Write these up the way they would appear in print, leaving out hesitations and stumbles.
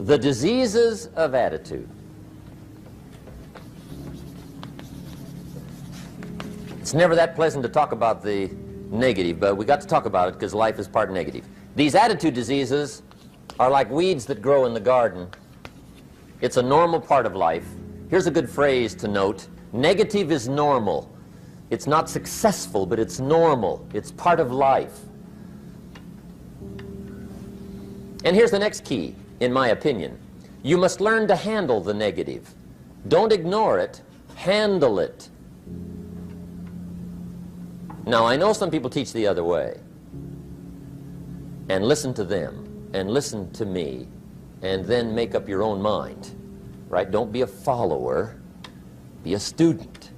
The diseases of attitude. It's never that pleasant to talk about the negative, but we got to talk about it because life is part negative. These attitude diseases are like weeds that grow in the garden. It's a normal part of life. Here's a good phrase to note. Negative is normal. It's not successful, but it's normal. It's part of life. And here's the next key, in my opinion. You must learn to handle the negative. Don't ignore it. Handle it. Now, I know some people teach the other way. And listen to them, and listen to me, and then make up your own mind. Right? Don't be a follower. Be a student.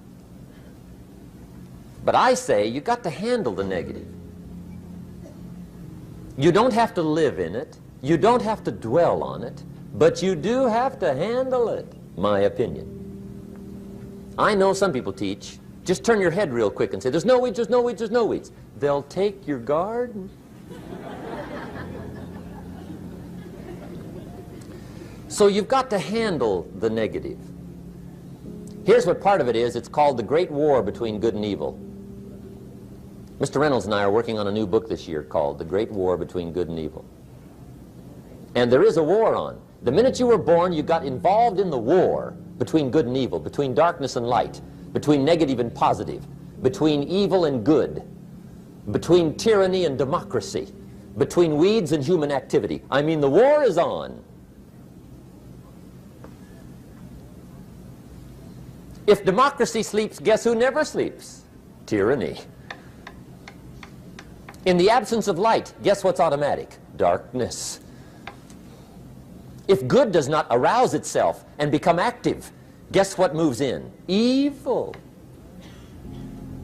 But I say you got to handle the negative. You don't have to live in it. You don't have to dwell on it. But you do have to handle it, my opinion. I know some people teach, just turn your head real quick and say, there's no weeds, there's no weeds, there's no weeds. They'll take your garden. So you've got to handle the negative. Here's what part of it is. It's called the Great War Between Good and Evil. Mr. Reynolds and I are working on a new book this year called The Great War Between Good and Evil. And there is a war on. The minute you were born, you got involved in the war between good and evil, between darkness and light, between negative and positive, between evil and good, between tyranny and democracy, between weeds and human activity. I mean, the war is on. If democracy sleeps, guess who never sleeps? Tyranny. In the absence of light, guess what's automatic? Darkness. If good does not arouse itself and become active, guess what moves in? Evil.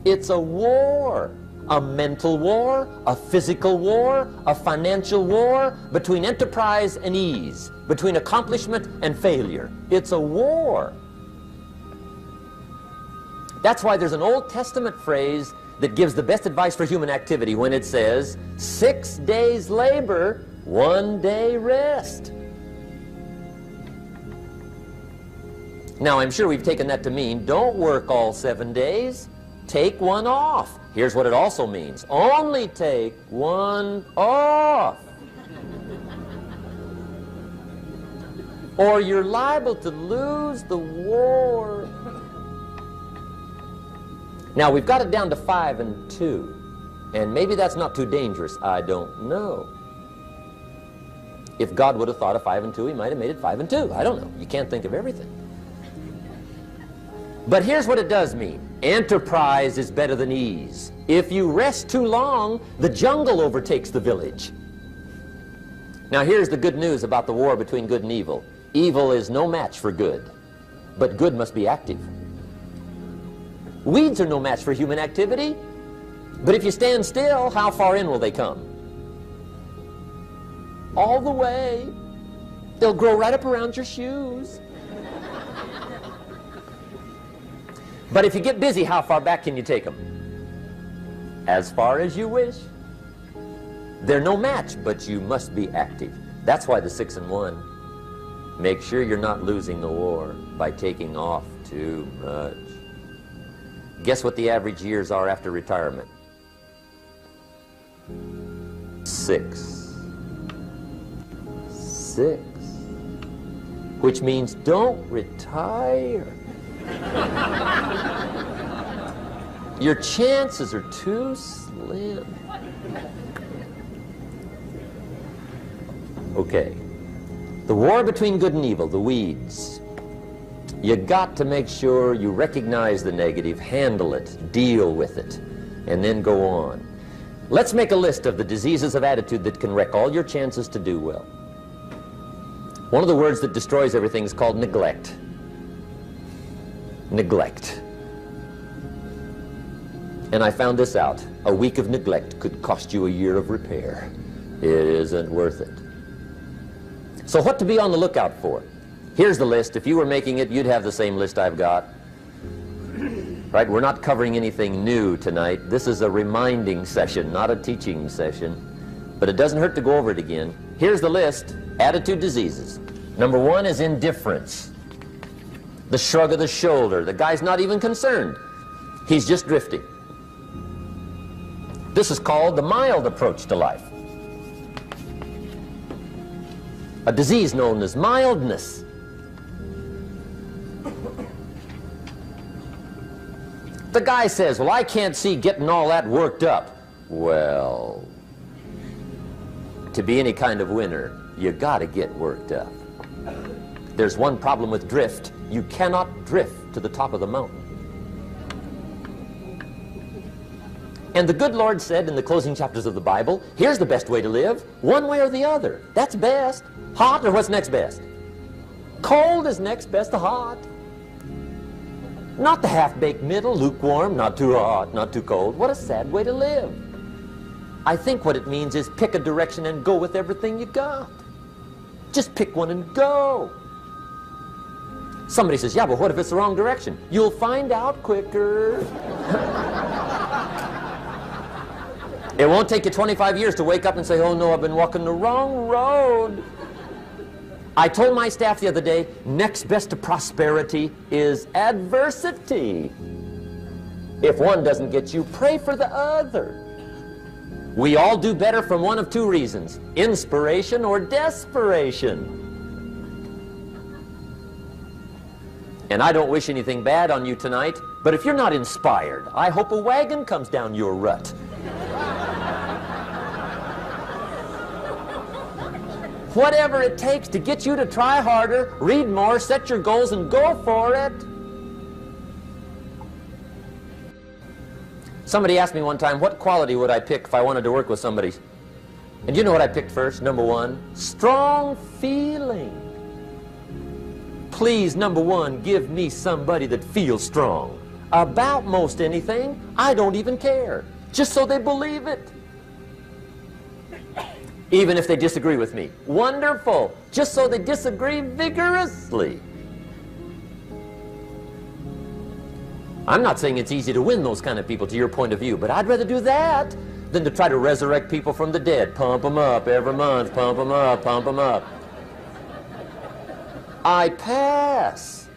It's a war. A mental war, a physical war, a financial war, between enterprise and ease, between accomplishment and failure. It's a war. That's why there's an Old Testament phrase that gives the best advice for human activity when it says, 6 days labor, 1 day rest. Now, I'm sure we've taken that to mean, don't work all 7 days, take one off. Here's what it also means, only take one off. Or you're liable to lose the war. Now, we've got it down to 5 and 2, and maybe that's not too dangerous, I don't know. If God would have thought of 5 and 2, he might have made it 5 and 2, I don't know. You can't think of everything. But here's what it does mean. Enterprise is better than ease. If you rest too long, the jungle overtakes the village. Now here's the good news about the war between good and evil. Evil is no match for good, but good must be active. Weeds are no match for human activity, but if you stand still, how far in will they come? All the way. They'll grow right up around your shoes. But if you get busy, how far back can you take them? As far as you wish. They're no match, but you must be active. That's why the 6 and 1. Make sure you're not losing the war by taking off too much. Guess what the average years are after retirement? 6. 6. Which means don't retire. Your chances are too slim. Okay. The war between good and evil, the weeds. You got to make sure you recognize the negative, handle it, deal with it, and then go on. Let's make a list of the diseases of attitude that can wreck all your chances to do well. One of the words that destroys everything is called neglect. Neglect. And I found this out. A week of neglect could cost you a year of repair. It isn't worth it. So what to be on the lookout for? Here's the list. If you were making it, you'd have the same list I've got. Right? We're not covering anything new tonight. This is a reminding session, not a teaching session. But it doesn't hurt to go over it again. Here's the list. Attitude diseases. Number one is indifference. The shrug of the shoulder. The guy's not even concerned. He's just drifting. This is called the mild approach to life. A disease known as mildness. The guy says, well, I can't see getting all that worked up. Well, to be any kind of winner, you gotta get worked up. There's one problem with drift. You cannot drift to the top of the mountain. And the good Lord said in the closing chapters of the Bible, here's the best way to live, one way or the other. That's best. Hot or what's next best? Cold is next best to hot. Not the half-baked middle, lukewarm, not too hot, not too cold. What a sad way to live. I think what it means is pick a direction and go with everything you got. Just pick one and go. Somebody says, yeah, but what if it's the wrong direction? You'll find out quicker. It won't take you 25 years to wake up and say, oh no, I've been walking the wrong road. I told my staff the other day, next best to prosperity is adversity. If one doesn't get you, pray for the other. We all do better from one of two reasons, inspiration or desperation. And I don't wish anything bad on you tonight, but if you're not inspired, I hope a wagon comes down your rut. Whatever it takes to get you to try harder, read more, set your goals, and go for it. Somebody asked me one time, what quality would I pick if I wanted to work with somebody? And you know what I picked first? Number one, strong feeling. Please, number one, give me somebody that feels strong. About most anything, I don't even care. Just so they believe it. Even if they disagree with me. Wonderful. Just so they disagree vigorously. I'm not saying it's easy to win those kind of people to your point of view, but I'd rather do that than to try to resurrect people from the dead. Pump them up every month, pump them up, pump them up. I pass.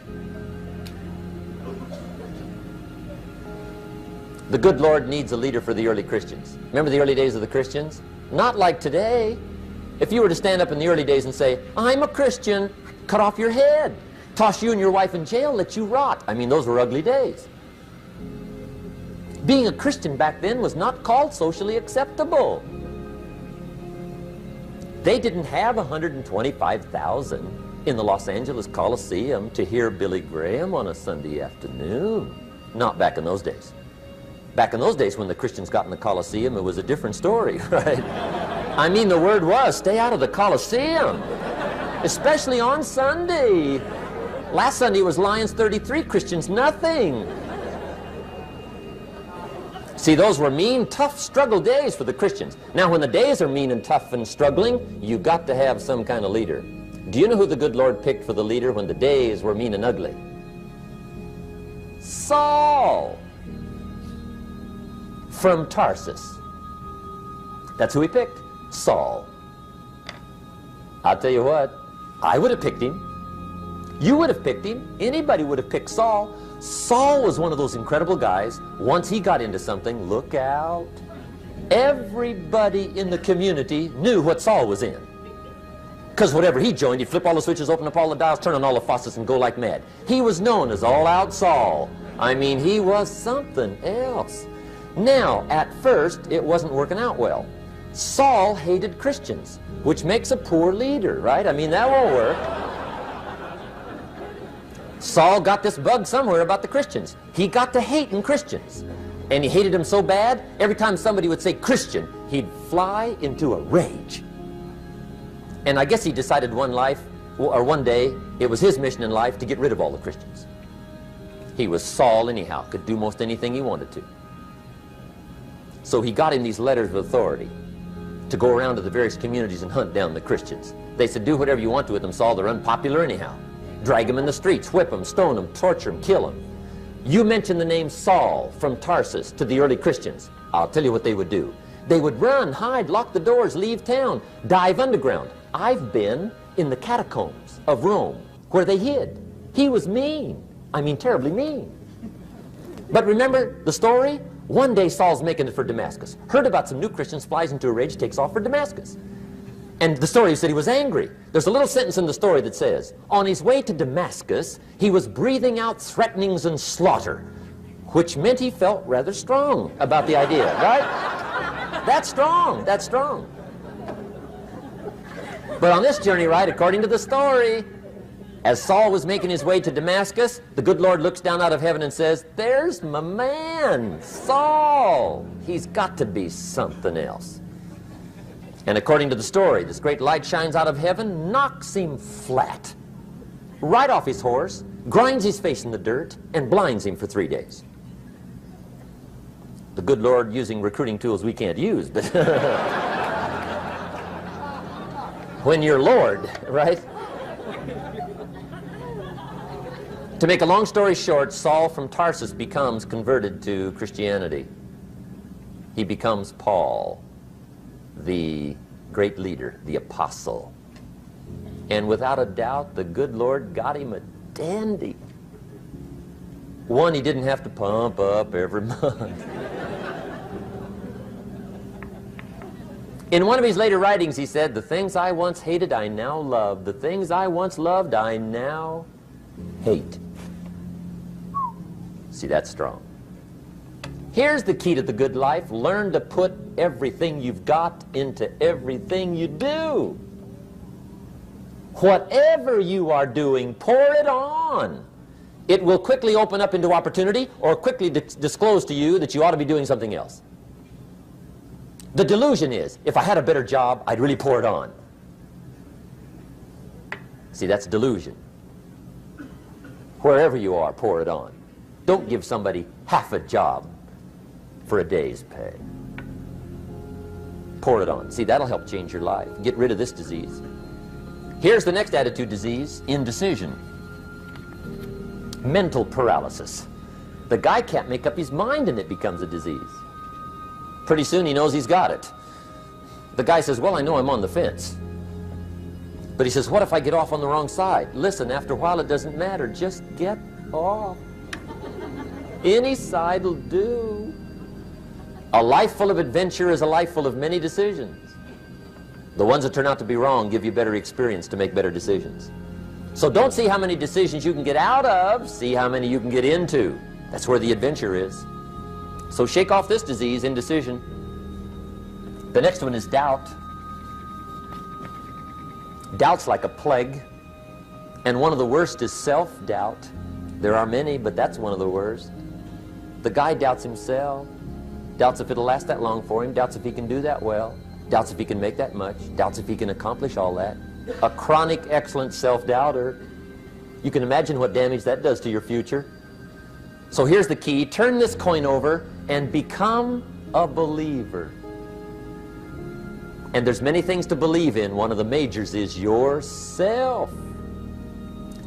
The good Lord needs a leader for the early Christians. Remember the early days of the Christians? Not like today. If you were to stand up in the early days and say, I'm a Christian, cut off your head, toss you and your wife in jail, let you rot. I mean, those were ugly days. Being a Christian back then was not called socially acceptable. They didn't have 125,000 in the Los Angeles Coliseum to hear Billy Graham on a Sunday afternoon. Not back in those days. Back in those days when the Christians got in the Coliseum, it was a different story, right? I mean, the word was, stay out of the Coliseum, especially on Sunday. Last Sunday was Lions 33, Christians nothing. See, those were mean, tough struggle days for the Christians. Now, when the days are mean and tough and struggling, you got to have some kind of leader. Do you know who the good Lord picked for the leader when the days were mean and ugly? Saul. From Tarsus. That's who he picked, Saul. I'll tell you what, I would have picked him. You would have picked him. Anybody would have picked Saul. Saul was one of those incredible guys. Once he got into something, look out. Everybody in the community knew what Saul was in. Because whatever he joined, he'd flip all the switches, open up all the dials, turn on all the faucets, and go like mad. He was known as All-Out Saul. I mean, he was something else. Now, at first, it wasn't working out well. Saul hated Christians, which makes a poor leader, right? I mean, that won't work. Saul got this bug somewhere about the Christians. He got to hating Christians. And he hated them so bad, every time somebody would say Christian, he'd fly into a rage. And I guess he decided one day, it was his mission in life to get rid of all the Christians. He was Saul anyhow, could do most anything he wanted to. So he got him these letters of authority to go around to the various communities and hunt down the Christians. They said, do whatever you want to with them, Saul. They're unpopular anyhow. Drag them in the streets, whip them, stone them, torture them, kill them. You mention the name Saul from Tarsus to the early Christians. I'll tell you what they would do. They would run, hide, lock the doors, leave town, dive underground. I've been in the catacombs of Rome where they hid. He was mean. I mean, terribly mean. But remember the story? One day Saul's making it for Damascus. Heard about some new Christians, flies into a rage, takes off for Damascus. And the story said he was angry. There's a little sentence in the story that says, on his way to Damascus, he was breathing out threatenings and slaughter, which meant he felt rather strong about the idea, right? That's strong, that's strong. But on this journey, right, according to the story, as Saul was making his way to Damascus, the good Lord looks down out of heaven and says, there's my man, Saul. He's got to be something else. And according to the story, this great light shines out of heaven, knocks him flat, right off his horse, grinds his face in the dirt, and blinds him for 3 days. The good Lord using recruiting tools we can't use, but when you're Lord, right? To make a long story short, Saul from Tarsus becomes converted to Christianity. He becomes Paul, the great leader, the apostle. And without a doubt, the good Lord got him a dandy. One he didn't have to pump up every month. In one of his later writings, he said, the things I once hated, I now love. The things I once loved, I now hate. See, that's strong. Here's the key to the good life. Learn to put everything you've got into everything you do. Whatever you are doing, pour it on. It will quickly open up into opportunity or quickly disclose to you that you ought to be doing something else. The delusion is, if I had a better job, I'd really pour it on. See, that's delusion. Wherever you are, pour it on. Don't give somebody half a job for a day's pay. Pour it on. See, that'll help change your life. Get rid of this disease. Here's the next attitude disease, indecision. Mental paralysis. The guy can't make up his mind and it becomes a disease. Pretty soon he knows he's got it. The guy says, well, I know I'm on the fence. But he says, what if I get off on the wrong side? Listen, after a while it doesn't matter. Just get off. Any side will do. A life full of adventure is a life full of many decisions. The ones that turn out to be wrong give you better experience to make better decisions. So don't see how many decisions you can get out of, see how many you can get into. That's where the adventure is. So shake off this disease, indecision. The next one is doubt. Doubt's like a plague, and one of the worst is self-doubt. There are many, but that's one of the worst. The guy doubts himself, doubts if it'll last that long for him, doubts if he can do that well, doubts if he can make that much, doubts if he can accomplish all that. A chronic, excellent self-doubter. You can imagine what damage that does to your future. So here's the key. Turn this coin over and become a believer. And there's many things to believe in. One of the majors is yourself.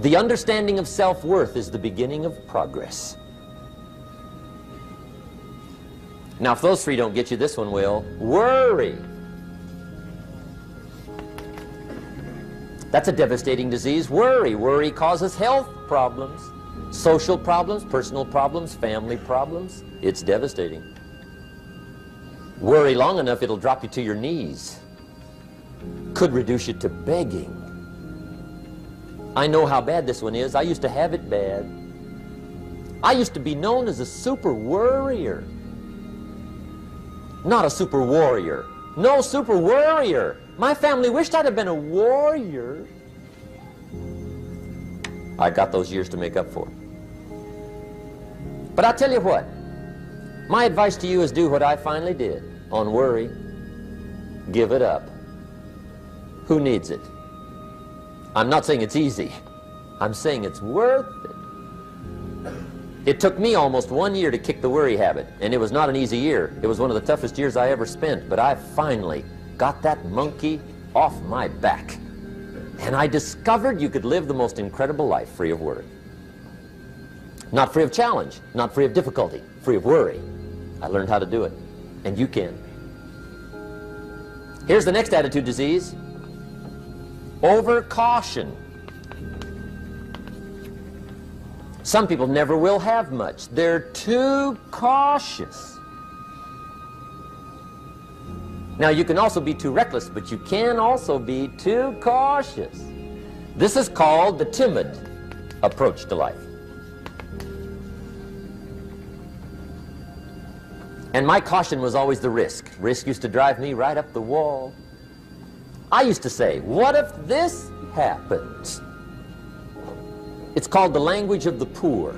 The understanding of self-worth is the beginning of progress. Now, if those three don't get you, this one will. Worry. That's a devastating disease. Worry. Worry causes health problems, social problems, personal problems, family problems. It's devastating. Worry long enough, it'll drop you to your knees. Could reduce you to begging. I know how bad this one is. I used to have it bad. I used to be known as a super worrier. Not a super warrior. No, super worrier. My family wished I'd have been a warrior. I got those years to make up for. But I'll tell you what. My advice to you is do what I finally did on worry. Give it up. Who needs it? I'm not saying it's easy. I'm saying it's worth it. It took me almost 1 year to kick the worry habit, and it was not an easy year. It was one of the toughest years I ever spent, but I finally got that monkey off my back. And I discovered you could live the most incredible life free of worry. Not free of challenge, not free of difficulty, free of worry. I learned how to do it, and you can. Here's the next attitude disease. Over caution. Some people never will have much. They're too cautious. Now, you can also be too reckless, but you can also be too cautious. This is called the timid approach to life. And my caution was always the risk. Risk used to drive me right up the wall. I used to say, what if this happens? It's called the language of the poor.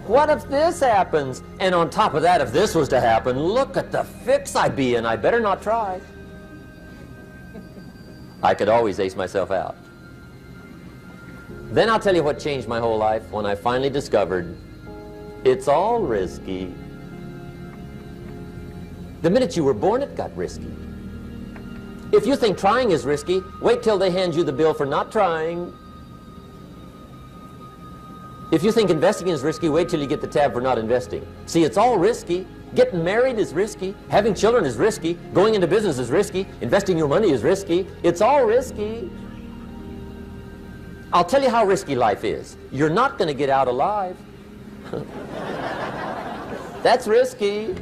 What if this happens? And on top of that, if this was to happen, look at the fix I'd be in. I better not try. I could always ace myself out. Then I'll tell you what changed my whole life when I finally discovered it's all risky. The minute you were born, it got risky. If you think trying is risky, wait till they hand you the bill for not trying. If you think investing is risky, wait till you get the tab for not investing. See, it's all risky. Getting married is risky. Having children is risky. Going into business is risky. Investing your money is risky. It's all risky. I'll tell you how risky life is. You're not going to get out alive. That's risky.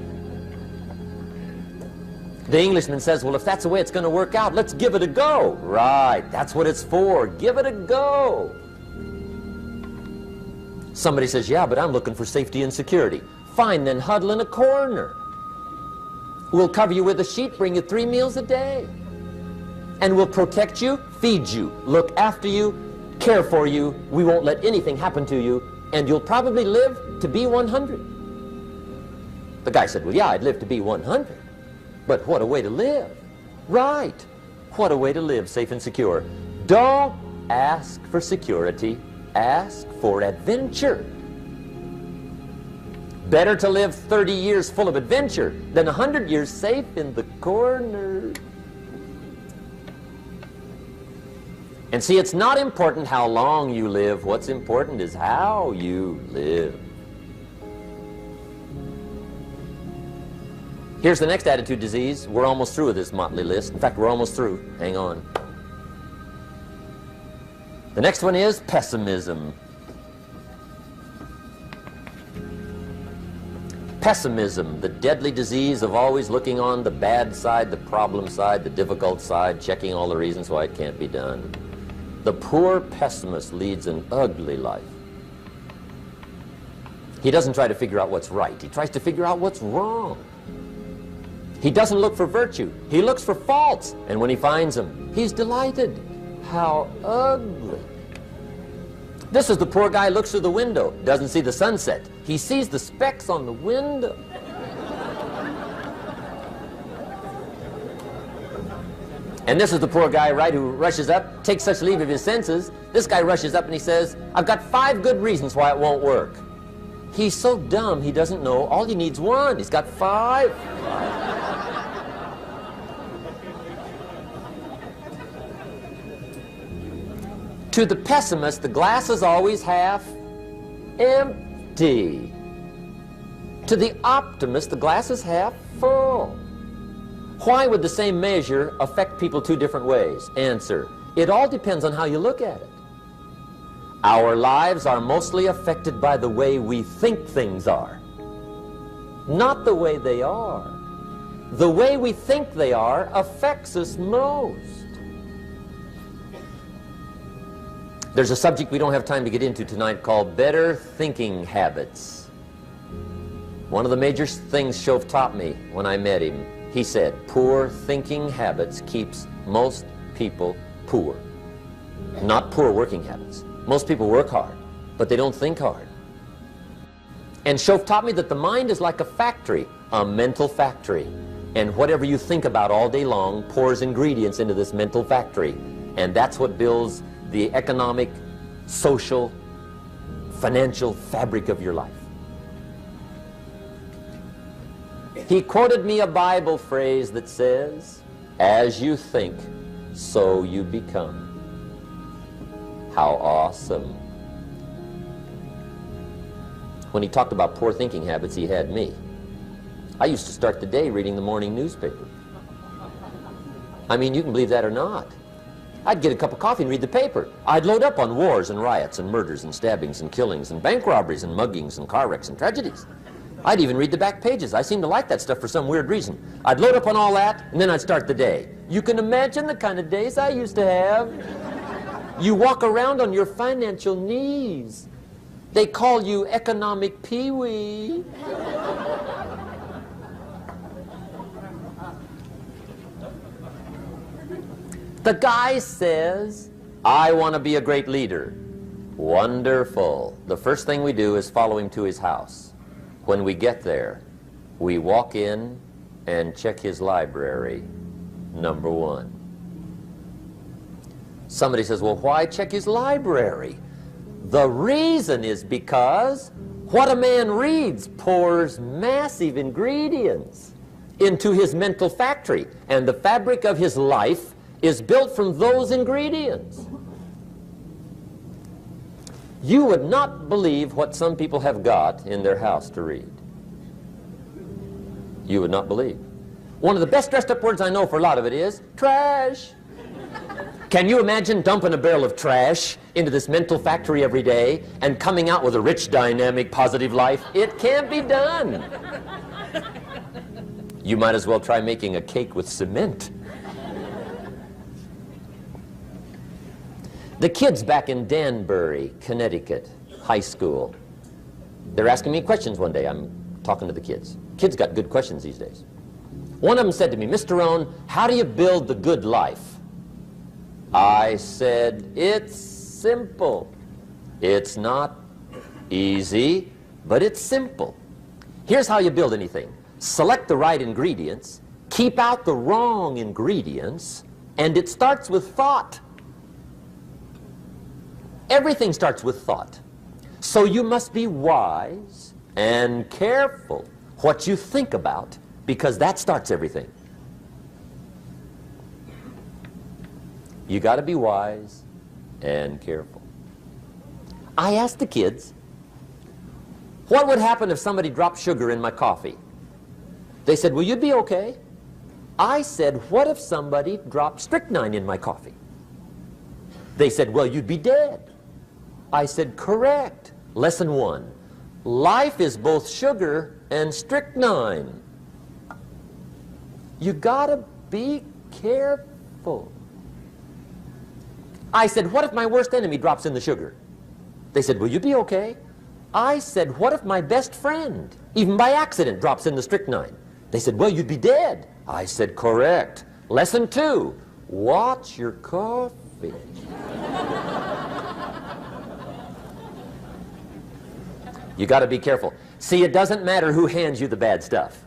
The Englishman says, well, if that's the way it's going to work out, let's give it a go. Right, that's what it's for. Give it a go. Somebody says, yeah, but I'm looking for safety and security. Fine, then huddle in a corner. We'll cover you with a sheet, bring you 3 meals a day. And we'll protect you, feed you, look after you, care for you. We won't let anything happen to you, and you'll probably live to be 100. The guy said, well, yeah, I'd live to be 100. But what a way to live. Right. What a way to live, safe and secure. Don't ask for security. Ask for adventure. Better to live 30 years full of adventure than 100 years safe in the corner. And see, it's not important how long you live. What's important is how you live. Here's the next attitude disease. We're almost through with this motley list. In fact, we're almost through. Hang on. The next one is pessimism. Pessimism, the deadly disease of always looking on the bad side, the problem side, the difficult side, checking all the reasons why it can't be done. The poor pessimist leads an ugly life. He doesn't try to figure out what's right. He tries to figure out what's wrong. He doesn't look for virtue. He looks for faults. And when he finds them, he's delighted. How ugly. This is the poor guy who looks through the window, doesn't see the sunset. He sees the specks on the window. And this is the poor guy, right, who rushes up, takes such leave of his senses. This guy rushes up and he says, I've got 5 good reasons why it won't work. He's so dumb he doesn't know all he needs 1. He's got 5. To the pessimist, the glass is always half empty. To the optimist, the glass is half full. Why would the same measure affect people 2 different ways? Answer, it all depends on how you look at it. Our lives are mostly affected by the way we think things are, not the way they are. The way we think they are affects us most. There's a subject we don't have time to get into tonight called better thinking habits. One of the major things Shove taught me when I met him, he said, poor thinking habits keeps most people poor. Not poor working habits. Most people work hard, but they don't think hard. And Shove taught me that the mind is like a factory, a mental factory. And whatever you think about all day long pours ingredients into this mental factory. And that's what builds the economic, social, financial fabric of your life. He quoted me a Bible phrase that says, as you think, so you become. How awesome. When he talked about poor thinking habits, he had me. I used to start the day reading the morning newspaper. I mean, you can believe that or not. I'd get a cup of coffee and read the paper. I'd load up on wars and riots and murders and stabbings and killings and bank robberies and muggings and car wrecks and tragedies. I'd even read the back pages. I seem to like that stuff for some weird reason. I'd load up on all that, and then I'd start the day. You can imagine the kind of days I used to have. You walk around on your financial knees. They call you economic peewee. The guy says, I want to be a great leader. Wonderful. The first thing we do is follow him to his house. When we get there, we walk in and check his library, number one. Somebody says, well, why check his library? The reason is because what a man reads pours massive ingredients into his mental factory, and the fabric of his life is built from those ingredients. You would not believe what some people have got in their house to read. You would not believe. One of the best dressed up words I know for a lot of it is trash. Can you imagine dumping a barrel of trash into this mental factory every day and coming out with a rich, dynamic, positive life? It can't be done. You might as well try making a cake with cement. The kids back in Danbury, Connecticut, high school, they're asking me questions one day. I'm talking to the kids. Kids got good questions these days. One of them said to me, Mr. Rohn, how do you build the good life? I said, it's simple. It's not easy, but it's simple. Here's how you build anything. Select the right ingredients, keep out the wrong ingredients, and it starts with thought. Everything starts with thought. So you must be wise and careful what you think about, because that starts everything. You got to be wise and careful. I asked the kids, what would happen if somebody dropped sugar in my coffee? They said, well, you'd be okay. I said, what if somebody dropped strychnine in my coffee? They said, well, you'd be dead. I said, correct. Lesson one. Life is both sugar and strychnine. You gotta be careful. I said, what if my worst enemy drops in the sugar? They said, will you be okay? I said, what if my best friend, even by accident, drops in the strychnine? They said, well, you'd be dead. I said, correct. Lesson two. Watch your coffee. You got to be careful. See, it doesn't matter who hands you the bad stuff.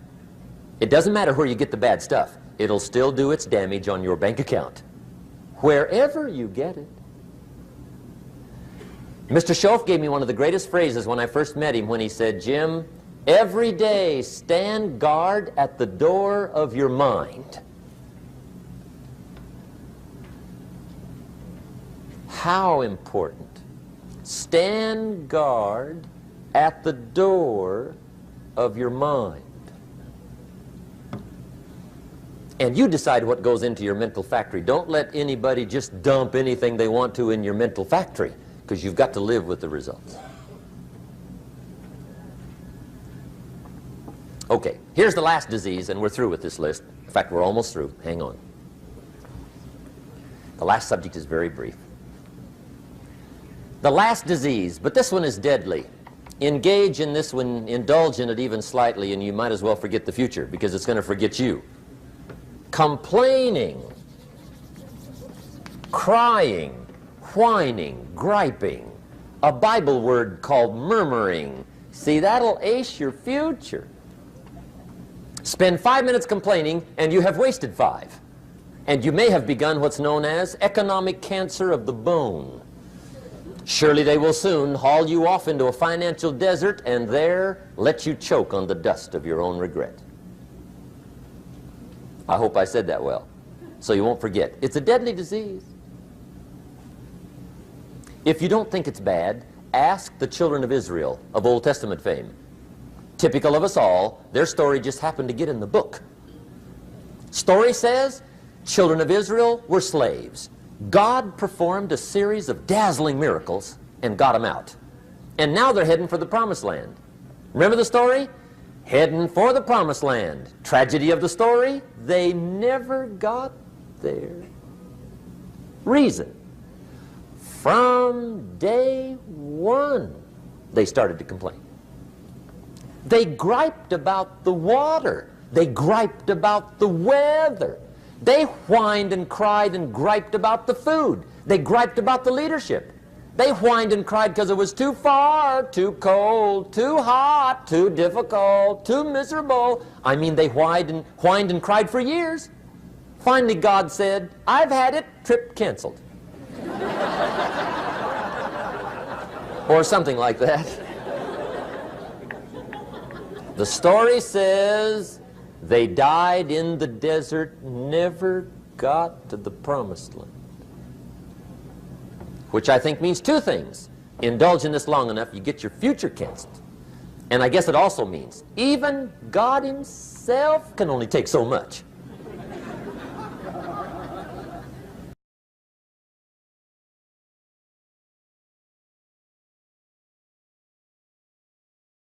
It doesn't matter where you get the bad stuff. It'll still do its damage on your bank account, wherever you get it. Mr. Schoaf gave me one of the greatest phrases when I first met him, when he said, Jim, every day stand guard at the door of your mind. How important. Stand guard at the door of your mind. And you decide what goes into your mental factory. Don't let anybody just dump anything they want to in your mental factory, because you've got to live with the results. Okay, here's the last disease, and we're through with this list. In fact, we're almost through. Hang on. The last subject is very brief. The last disease, but this one is deadly. Engage in this one, indulge in it even slightly, and you might as well forget the future, because it's going to forget you. Complaining, crying, whining, griping, a Bible word called murmuring. See, that'll ace your future. Spend 5 minutes complaining, and you have wasted 5. And you may have begun what's known as economic cancer of the bone. Surely they will soon haul you off into a financial desert and there let you choke on the dust of your own regret. I hope I said that well, so you won't forget. It's a deadly disease. If you don't think it's bad, ask the children of Israel of Old Testament fame. Typical of us all, their story just happened to get in the book. Story says, children of Israel were slaves. God performed a series of dazzling miracles and got them out. And now they're heading for the promised land. Remember the story? Heading for the promised land. Tragedy of the story, they never got there. Reason. From day one, they started to complain. They griped about the water. They griped about the weather. They whined and cried and griped about the food. They griped about the leadership. They whined and cried because it was too far, too cold, too hot, too difficult, too miserable. I mean, they whined and cried for years. Finally, God said, "I've had it, trip canceled." Or something like that. The story says they died in the desert, never got to the promised land. Which I think means two things. Indulge in this long enough, you get your future canceled. And I guess it also means even God himself can only take so much.